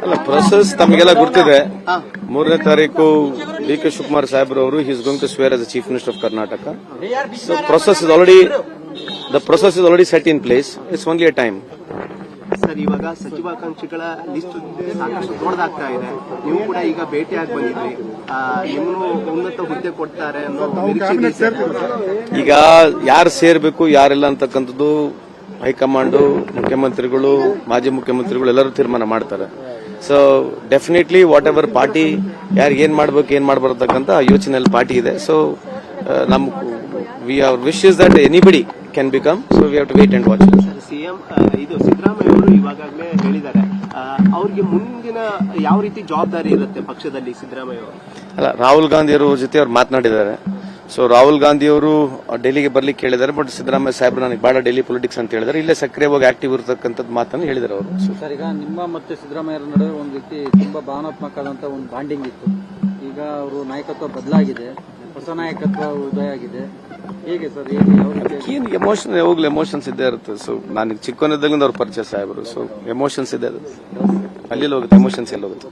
ಅಲ್ಲ ಪ್ರೊಸೆಸ್ ತಮಗೆಲ್ಲ ಗೊತ್ತಿದೆ. 3ನೇ ತಾರೀಕು ಡಿ ಕೆ ಶಿವಕುಮಾರ್ ಸಾಹೇಬ್ರು ಅವರು is going to swear as the chief minister of Karnataka. So process is already set in place. It's only a time. Sir, ಇವಾಗ ಸಚಿವಾಕಾಂಕ್ಷಿಗಳ ಲಿಸ್ಟ್ ಸಾಕಷ್ಟು ದೊಡ್ಡದಾಗ್ತಾ ಇದೆ. ನೀವು ಕೂಡ ಈಗ ಭೇಟಿಯಾಗಿ ಬಂದಿದ್ರಿ. ನಿಮ್ಮನ್ನು ಉನ್ನತ ಹುದ್ದೆ ಕೊಡ್ತಾರೆ ಅನ್ನೋ ನಿರೀಕ್ಷೆ ಇದೆ. ಈಗ ಯಾರು ಸೇರ್ಬೇಕು ಯಾರೆಲ್ಲ ಅಂತಕ್ಕಂಥದ್ದು ಹೈಕಮಾಂಡು, ಮುಖ್ಯಮಂತ್ರಿಗಳು, ಮಾಜಿ ಮುಖ್ಯಮಂತ್ರಿಗಳು ಎಲ್ಲರೂ ತೀರ್ಮಾನ ಮಾಡ್ತಾರೆ. So definitely what ever party ಯಾರಿಗೆ ಏನ್ ಮಾಡ್ಬೇಕು ಏನ್ ಮಾಡಬಾರತಕ್ಕಂಥ ಯೋಚನೆಯಲ್ಲಿ ಪಾರ್ಟಿ ಇದೆ. ಸೊ ನಮ್ our wish is that anybody can become. So we have to wait and watch. CM Siddaramaiah ಅವರು ಇವಾಗಲೇ ಹೇಳಿದ್ದಾರೆ, ಅವ್ರಿಗೆ ಮುಂದಿನ ಯಾವ ರೀತಿ ಜವಾಬ್ದಾರಿ ಇರುತ್ತೆ ಪಕ್ಷದಲ್ಲಿ ಸಿದ್ದರಾಮಯ್ಯ ಅವರು? ಅಲ್ಲ, ರಾಹುಲ್ ಗಾಂಧಿ ಅವರ ಜೊತೆ ಅವ್ರು ಮಾತನಾಡಿದ್ದಾರೆ. ಸೊ ರಾಹುಲ್ ಗಾಂಧಿ ಅವರು ಡೆಲ್ಲಿಗೆ ಬರ್ಲಿಕ್ಕೆ ಹೇಳಿದ್ದಾರೆ. ಬಟ್ ಸಿದ್ದರಾಮಯ್ಯ ಸಾಹೇಬ್ರು ನನಗೆ ಬೇಡ ಡೆಲ್ಲಿ ಪೊಲಿಟಿಕ್ಸ್ ಅಂತ ಹೇಳಿದ್ದಾರೆ. ಇಲ್ಲೇ ಸಕ್ರಿಯವಾಗಿ ಆಕ್ಟಿವ್ ಇರತಕ್ಕಂಥದ್ದು ಮಾತನ್ನು ಹೇಳಿದ್ದಾರೆ ಅವರು. ಸರ್, ಈಗ ನಿಮ್ಮ ಮತ್ತೆ ಸಿದ್ದರಾಮಯ್ಯರ ನಡುವೆ ಒಂದು ರೀತಿ ತುಂಬಾ ಭಾವನಾತ್ಮಕವಾದಂತ ಒಂದು ಬಾಂಡಿಂಗ್ ಇತ್ತು. ಈಗ ಅವರು ನಾಯಕತ್ವ ಬದಲಾಗಿದೆ, ಹೊಸ ನಾಯಕತ್ವ ಉದಯ ಆಗಿದೆ. ಹೇಗೆ ಸರ್, ಏನು ಎಮೋಷನ್, ಯಾವಾಗಲೂ ಎಮೋಷನ್ಸ್ ಇದ್ದೇ ಇರುತ್ತೆ. ಸೊ ನನಗೆ ಚಿಕ್ಕವನಿದ್ದಾಗಲಿಂದ ಅವ್ರ ಪರಿಚಯ ಸಾಹೇಬರು. ಸೊ ಎಮೋಷನ್ಸ್ ಇದೆ, ಅದು ಅಲ್ಲಿ ಹೋಗುತ್ತೆ. ಎಮೋಷನ್ಸ್ ಎಲ್ಲ ಹೋಗುತ್ತೆ.